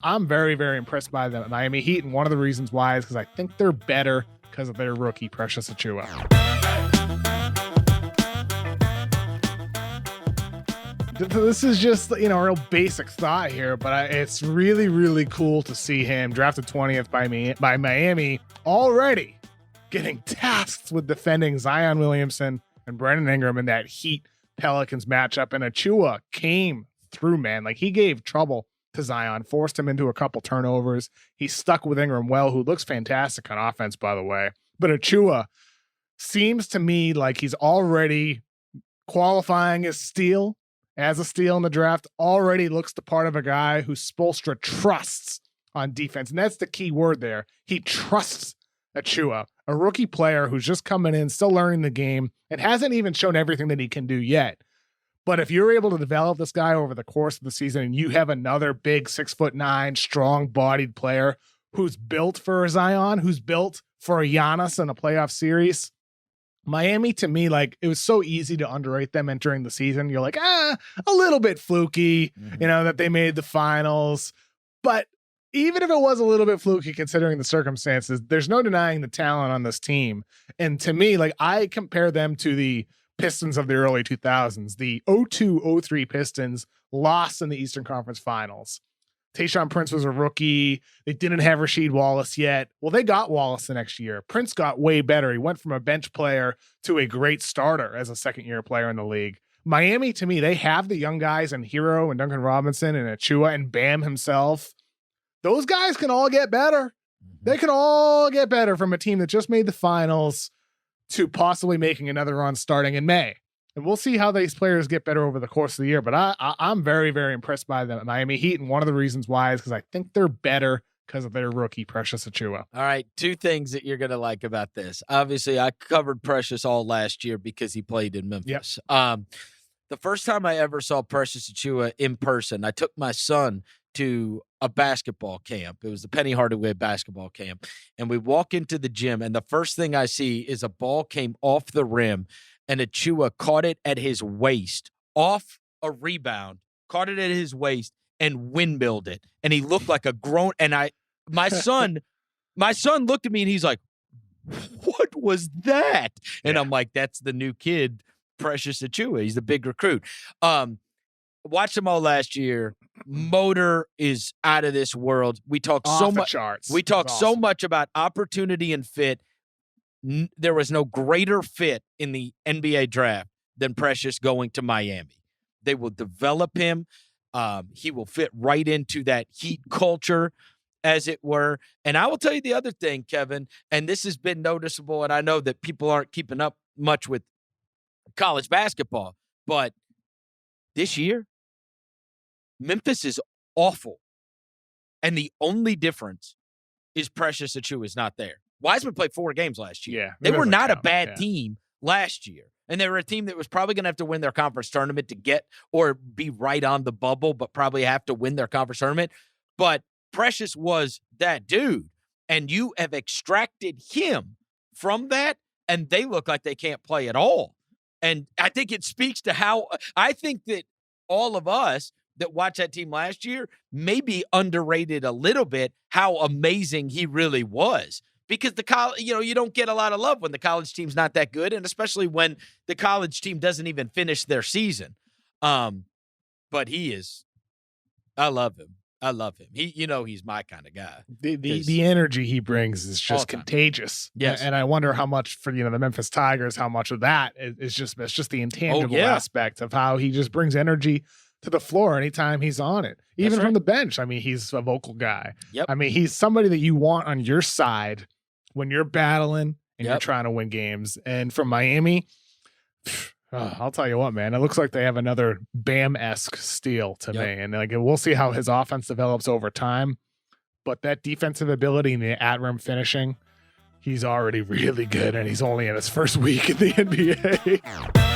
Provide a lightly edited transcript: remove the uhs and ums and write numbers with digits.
I'm very, very impressed by the Miami Heat, and one of the reasons why is because I think they're better because of their rookie, Precious Achiuwa. This is just, a real basic thought here, but it's really, really cool to see him drafted 20th by Miami already getting tasked with defending Zion Williamson and Brandon Ingram in that Heat Pelicans matchup. And Achiuwa came through, man. Like, he gave trouble to Zion, forced him into a couple turnovers. He stuck with Ingram well, who looks fantastic on offense, by the way. But Achiuwa seems to me like he's already qualifying as a steal in the draft, already looks the part of a guy who Spoelstra trusts on defense. And that's the key word there. He trusts Achiuwa, a rookie player who's just coming in, still learning the game, and hasn't even shown everything that he can do yet. But if you're able to develop this guy over the course of the season, and you have another big 6'9", strong-bodied player who's built for Zion, who's built for a Giannis in a playoff series, Miami, to me, like, it was so easy to underrate them entering the season. You're like, a little bit fluky, that they made the finals. But even if it was a little bit fluky considering the circumstances, there's no denying the talent on this team. And to me, like, I compare them to the Pistons of the early 2000s. The 02-03 Pistons lost in the Eastern Conference Finals. Tayshaun Prince was a rookie. They didn't have Rasheed Wallace yet. Well, they got Wallace the next year. Prince got way better. He went from a bench player to a great starter as a second-year player in the league. Miami, to me, they have the young guys and Hero and Duncan Robinson and Achiuwa and Bam himself. Those guys can all get better. They can all get better from a team that just made the finals to possibly making another run starting in May. And we'll see how these players get better over the course of the year. But I'm very, very impressed by the Miami Heat. And one of the reasons why is because I think they're better because of their rookie, Precious Achiuwa. All right, two things that you're going to like about this. Obviously, I covered Precious all last year because he played in Memphis. Yep. The first time I ever saw Precious Achiuwa in person, I took my son to a basketball camp. It was the Penny Hardaway basketball camp. And we walk into the gym, and the first thing I see is a ball came off the rim, and Achiuwa caught it at his waist, off a rebound, caught it at his waist, and windmilled it. And he looked like a grown, and my son looked at me and he's like, what was that? And yeah. I'm like, that's the new kid, Precious Achiuwa. He's the big recruit. Watched them all last year. Motor is out of this world. We talk so much. We talk so much about opportunity and fit. There was no greater fit in the NBA draft than Precious going to Miami. They will develop him. He will fit right into that Heat culture, as it were. And I will tell you the other thing, Kevin, and this has been noticeable, and I know that people aren't keeping up much with college basketball, but this year, Memphis is awful. And the only difference is Precious Achiuwa is not there. Wiseman played 4 games last year. Yeah, they were not a bad team last year. And they were a team that was probably going to have to win their conference tournament to get or be right on the bubble, but probably have to win their conference tournament. But Precious was that dude. And you have extracted him from that, and they look like they can't play at all. And I think it speaks to how I think that all of us that watched that team last year maybe underrated a little bit how amazing he really was. Because the college, you don't get a lot of love when the college team's not that good, and especially when the college team doesn't even finish their season. But he is, I love him. I love him. He's my kind of guy. The energy he brings is just contagious. Yes. And I wonder how much for the Memphis Tigers, how much of that is just the intangible aspect of how he just brings energy to the floor anytime he's on it. Even from the bench. I mean, he's a vocal guy. Yep. I mean, he's somebody that you want on your side when you're battling and you're trying to win games. And from Miami, I'll tell you what, man, it looks like they have another Bam-esque steal to me. And we'll see how his offense develops over time. But that defensive ability and the at-rim finishing, he's already really good, and he's only in his first week in the NBA.